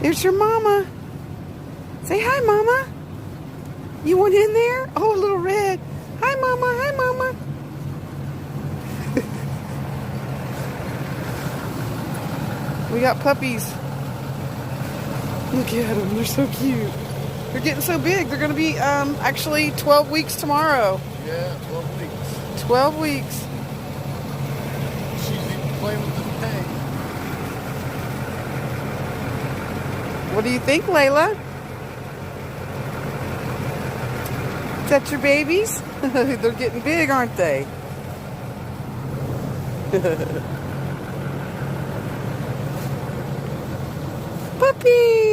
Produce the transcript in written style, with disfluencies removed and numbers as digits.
There's your mama. Say hi, mama. You went in there? Oh, a little red. Hi, mama. Hi, mama. We got puppies. Look at them. They're so cute. They're getting so big. They're going to be actually 12 weeks tomorrow. Yeah, 12 weeks. 12 weeks. She's even playing with the peg. What do you think, Layla? Is that your babies? They're getting big, aren't they? Puppy!